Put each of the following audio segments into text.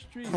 street.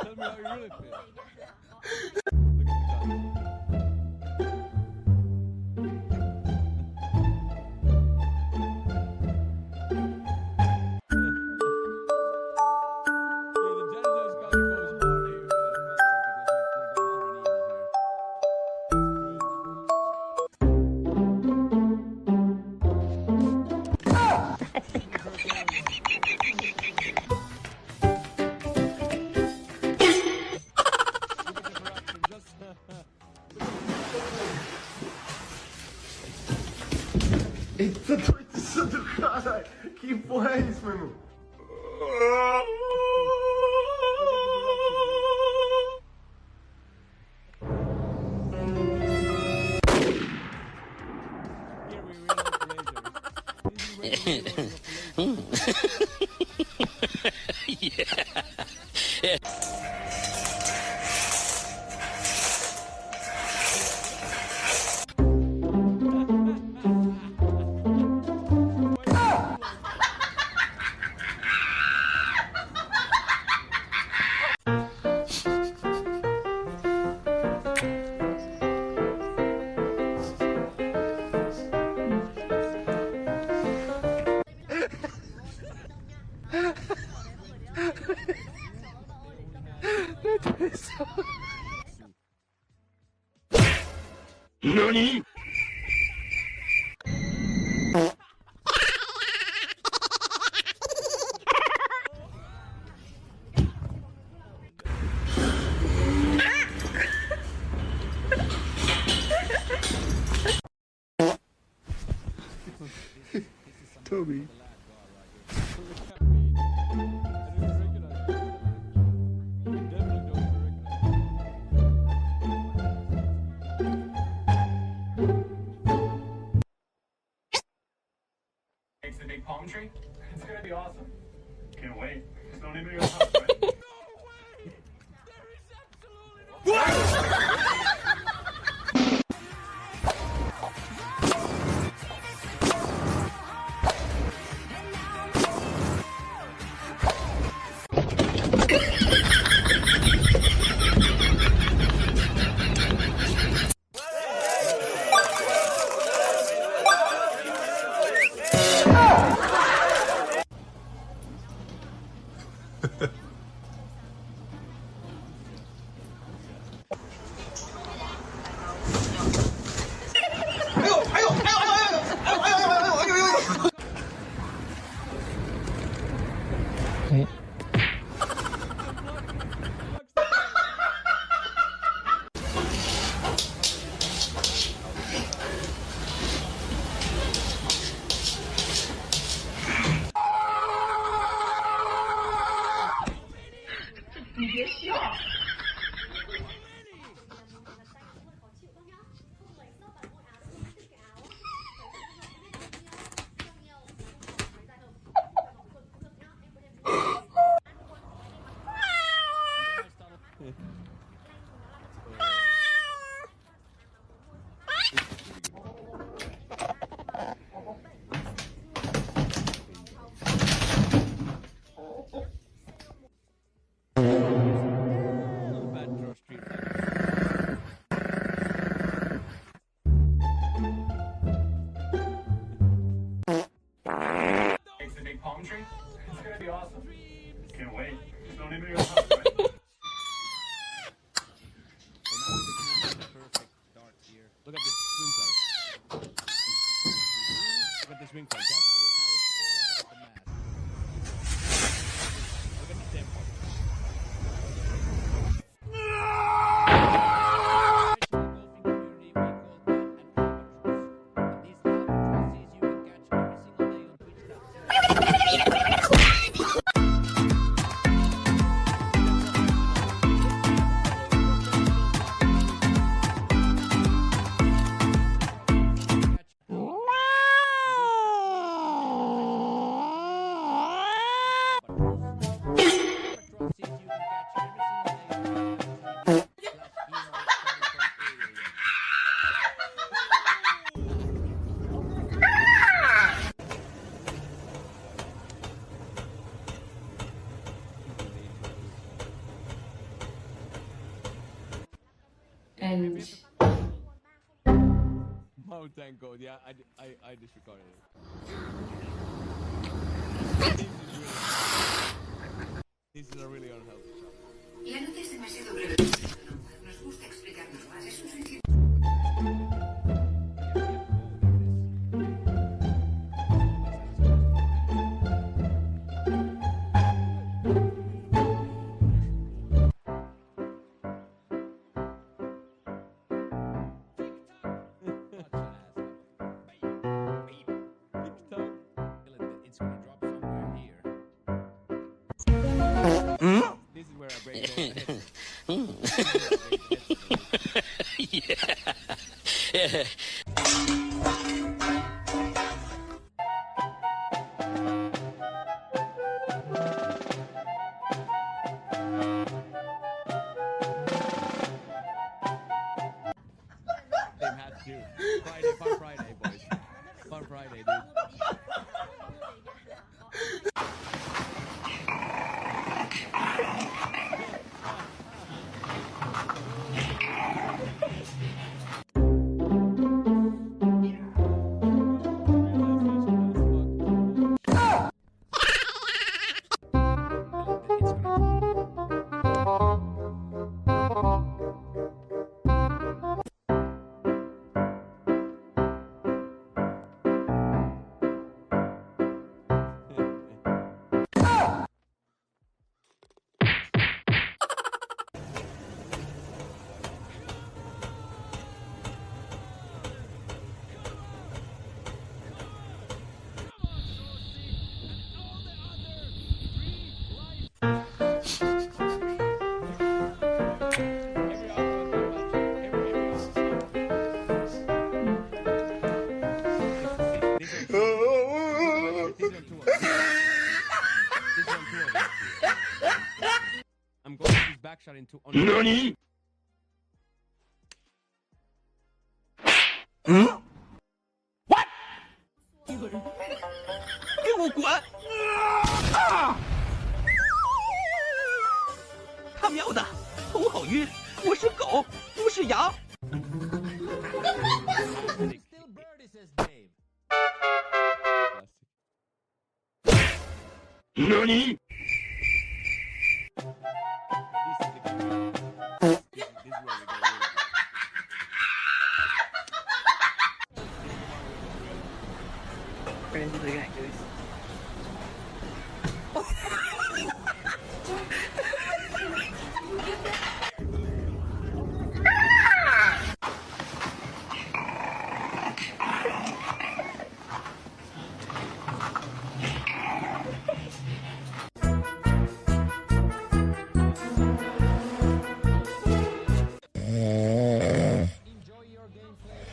Tell me how you really feel. Look at the gun. Yeah, the janitor's got to go as hard here because I'm not sure because we're going for an evil here. Eita, doido do caralho! Que porra é isso, meu irmão? NANI?! Toby. Makes a big palm tree. It's gonna be awesome. Can't wait. Just don't leave me your house, right? No way! There is absolutely no Makes a big palm tree. It's gonna be awesome. Can't wait. Just don't leave me your house, right? perfect dart here. Look at this swing play. Look at the swing play, Jack. Now it's all about the math. Look at the tempo. These albatrosses you can catch every single day on Twitch. And Mountain goat. Yeah, I disregarded it. This is a really unhealthy shot. La nota es demasiado breve. Nos gusta explicarnos más. Es un suicidio. It's gonna drop somewhere here. This is where I break the Yeah. Same hat too. Friday, fun Friday, boys. Fun Friday, dude. I'm going to use backshot into NANI?! What?! 给我滚！他喵的，头好晕！我是狗，不是羊。 Still birdie, says Dave. NANI?! This is where we go. We're gonna do the guy goose. Enjoy your gameplay.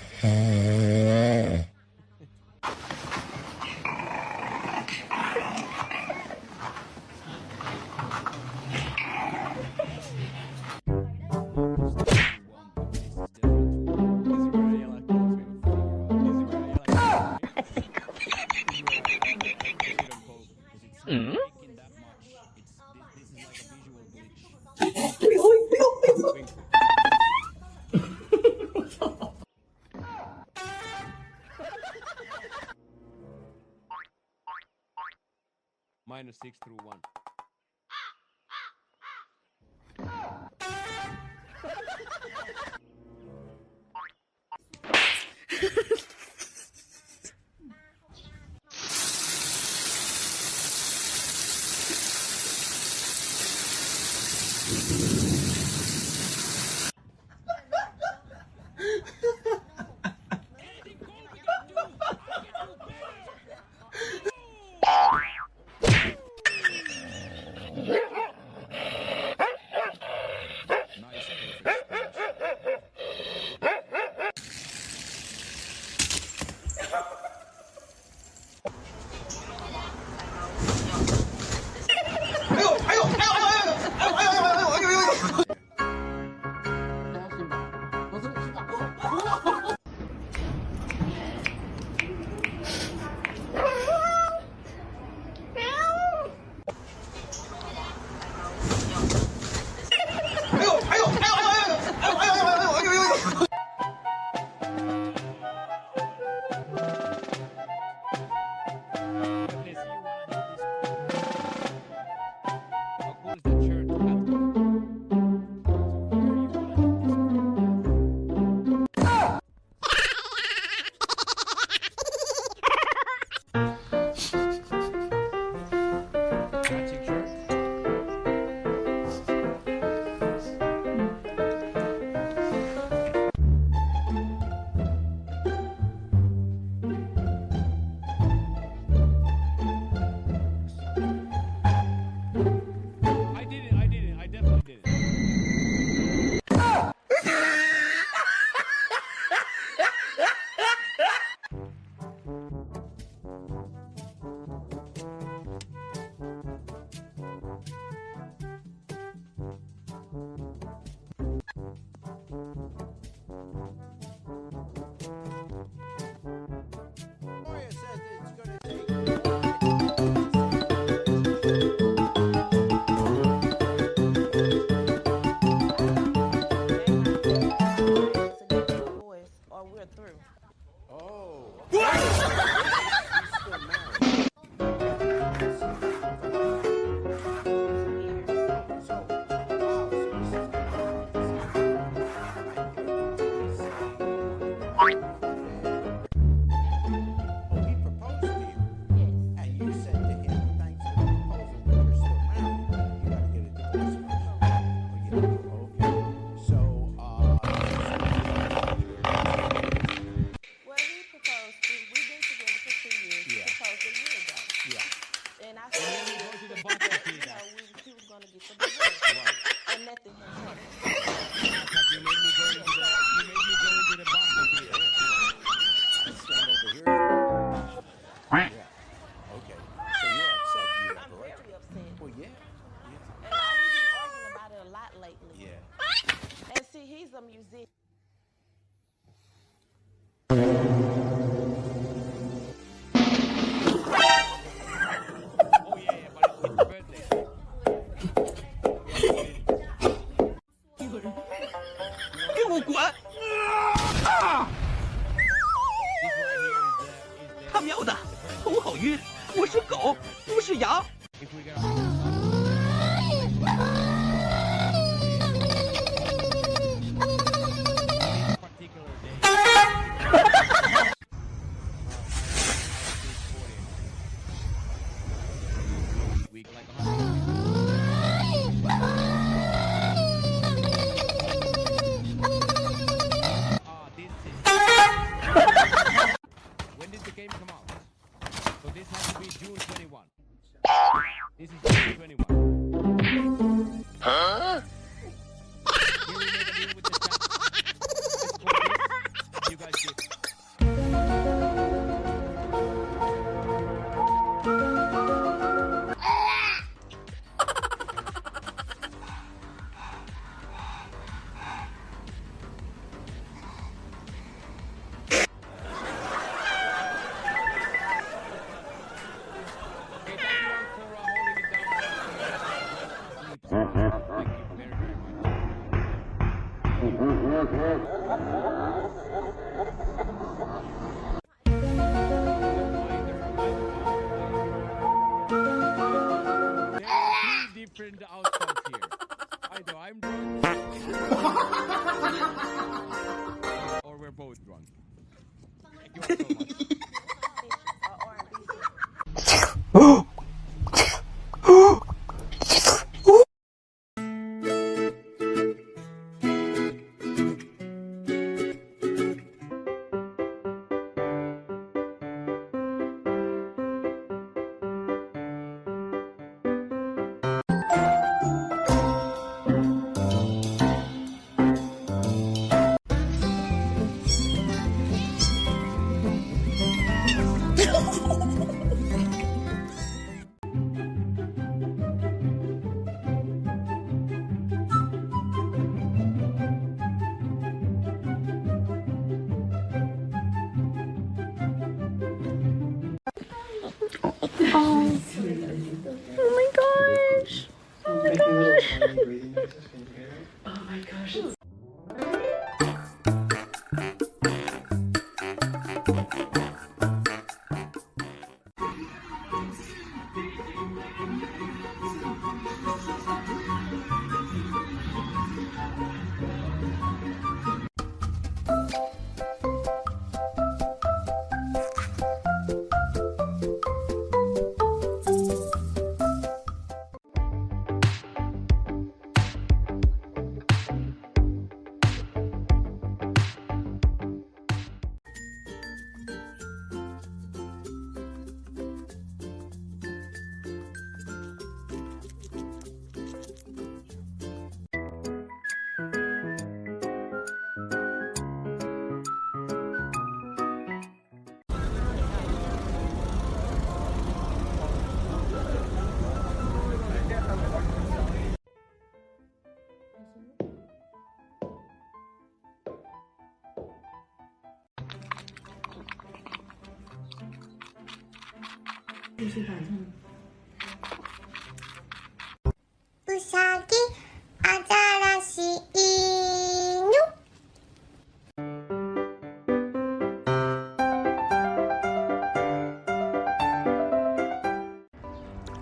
-6 through 1. yeah. And we've been arguing about it a lot lately. Yeah. And see, he's a musician. Oh yeah, but it's his birthday. Yeah, 给我滚！ this right here is the 他喵的，头好晕！我是狗，不是羊。 if we get particular day. Week like 100. This is. When did the game come out? So this has to be June 21. This is June 21. Huh? Here we make a deal with the chat. Let's call this. You guys get. Okay, thank you all for holding it down. Thank you very, very much. There are three different outcomes here. Either I'm drunk, or we're both drunk. Thank you all so much.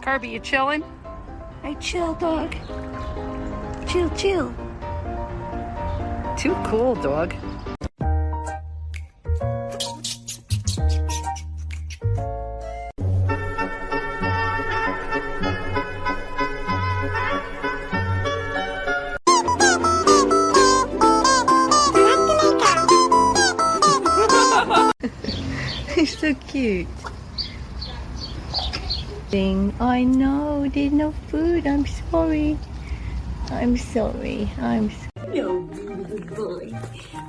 Kirby, you chilling? Hey, chill, dog. Chill, chill. Too cool, dog. He's so cute. I know there's no food. I'm sorry. I'm sorry. I'm sorry. Hello, beautiful boy.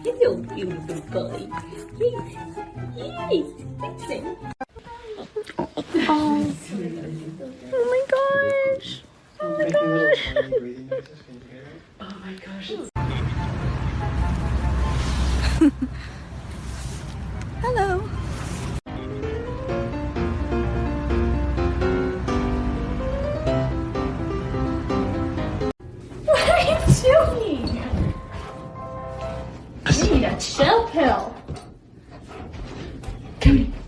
Hello, beautiful boy. Yes, yes, listen. Oh my gosh. breathing noises? Can you hear it? Oh my gosh, it's Hello. What are you doing? You need a chill pill.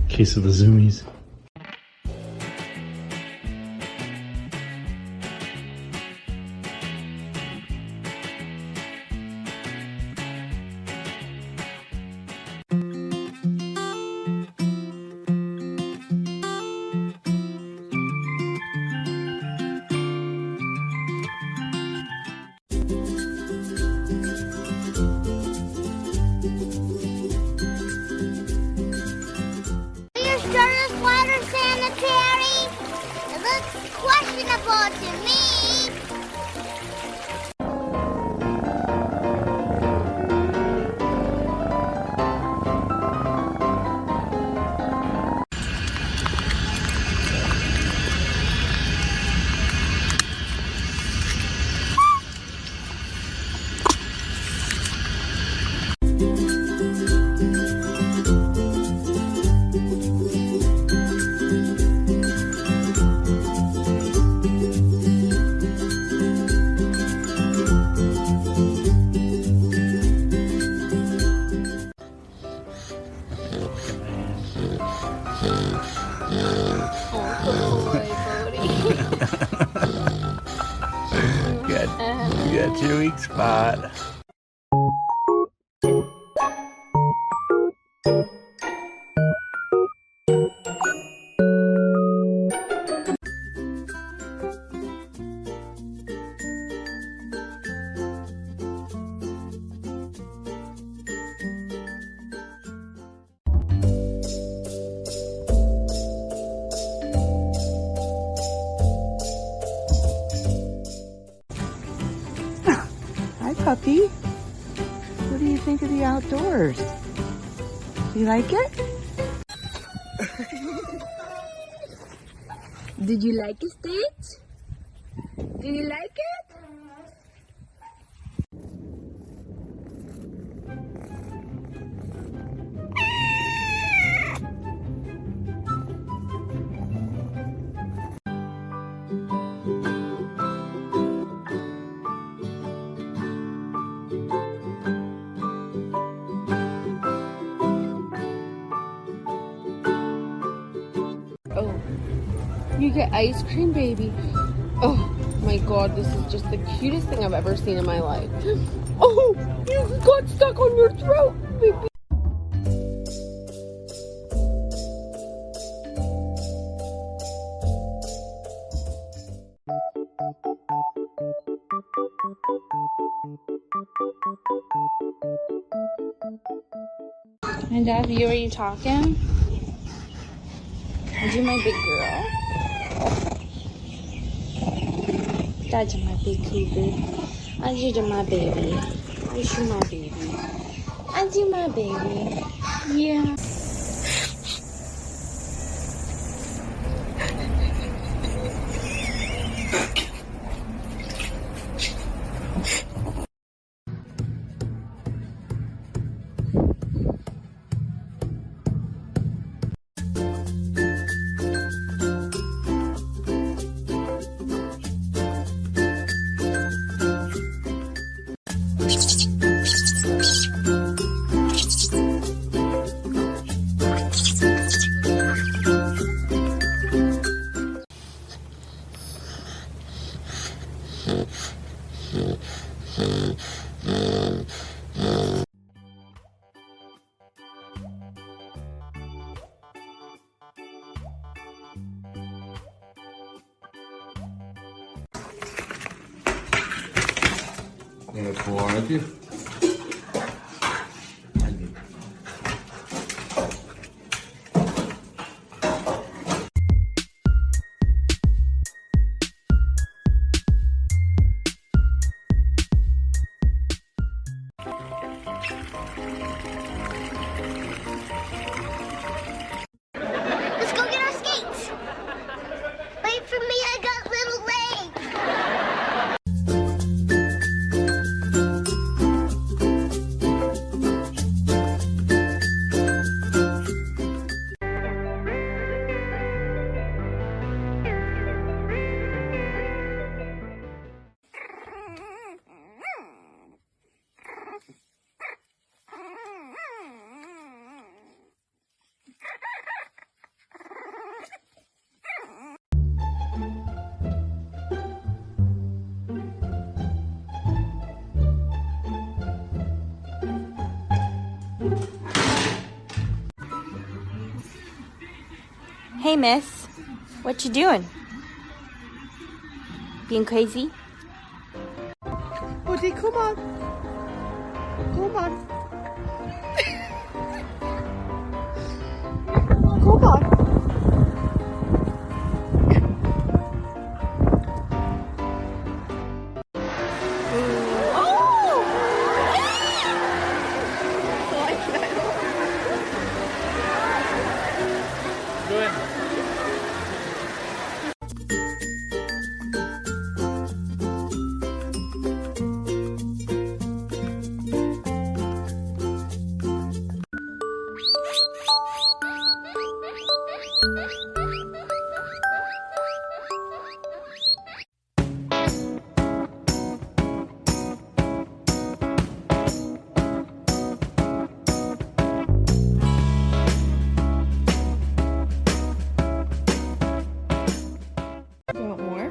Case of the zoomies. Your shirt is water sanitary? It looks questionable to me. You got your weak spot. Hi, puppy. What do you think of the outdoors? You like it? Did you like it, Stitch? Did you like it? Oh, you get ice cream, baby. Oh my god, this is just the cutest thing I've ever seen in my life. Oh, you got stuck on your throat, baby. And Dad, are you talking? Are you my big girl? Dad's my big cougar. Are you my baby? Are you my baby? Are you my baby? Yeah. Ecco, avanti. Let's go get our skates. Wait for me, I got little legs. Hey, miss. What you doing? Being crazy? Woody, come on. Come on. Come on. You want more?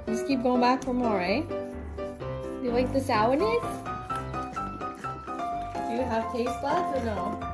Just keep going back for more, eh? Do you like the sourness? Do you have taste buds or no?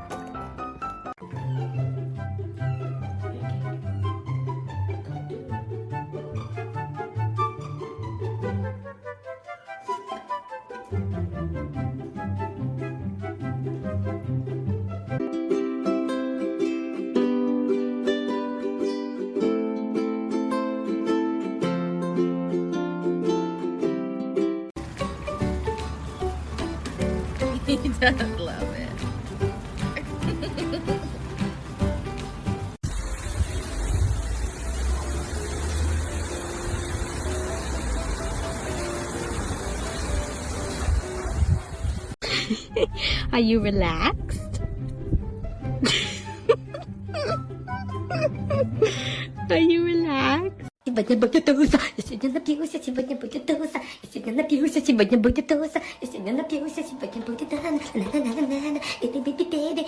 He does love it. Are you relaxed? Are you relaxed? Сегодня будет туса, я сегодня напьюся, сегодня будет туса, я сегодня напьюся, сегодня будет туса, я сегодня напьюся, сегодня будет на-на-на-на-на-на, и-ты-ты-ты-ты.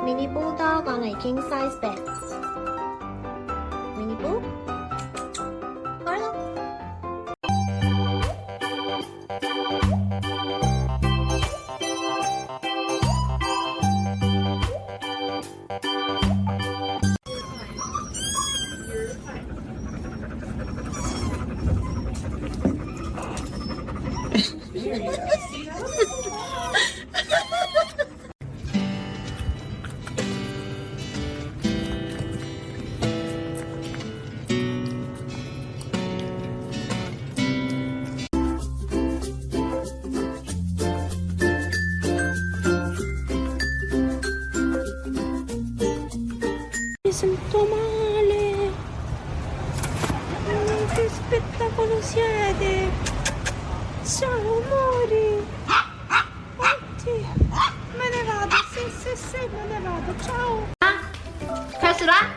Mini bulldog on a king size bed. Winnie Pooh? Carlo? Mi sento male. Che spettacolo siete. Ciao amori. Oddio. Me ne vado. Sì, me ne vado. Ciao. Press it up.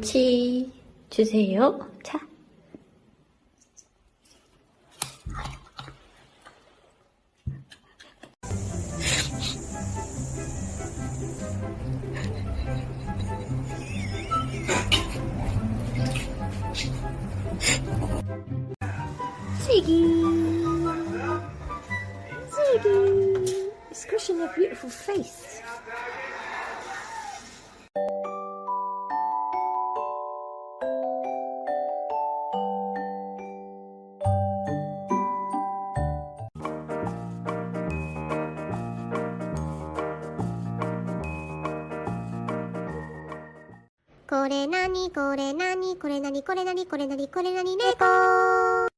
치 주세요. 자. Ziggy, squishing your beautiful face. これなにこれなにこれなにこれなにこれなにこれなに猫。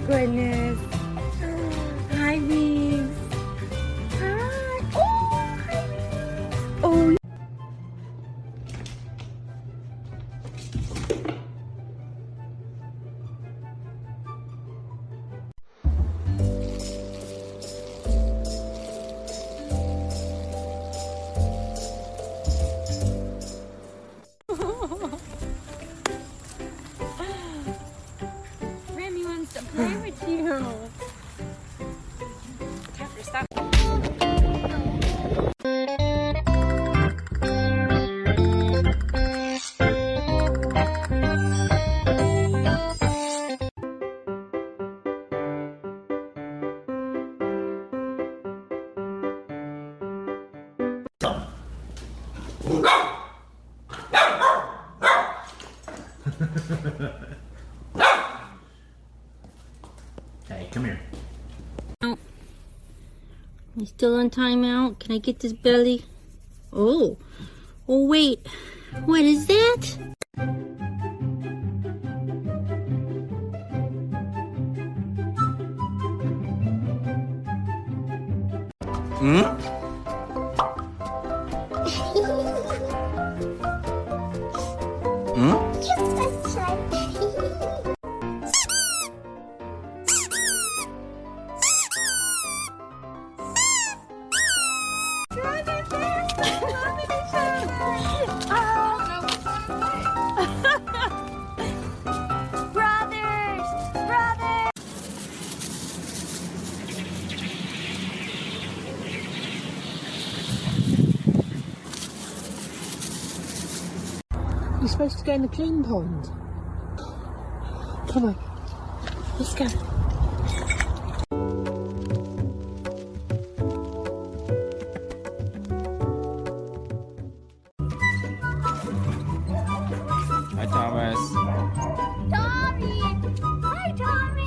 Goodness. Hi, Weeks. Hi. Oh, hi, Weeks. Oh. Remy wants to play with you. Tucker, stop. Hey, come here. You still on timeout? Can I get this belly? Oh. Oh, wait. What is that? You're supposed to go in the clean pond. Come on. Let's go. Hi, Thomas. Tommy! Hi, Thomas!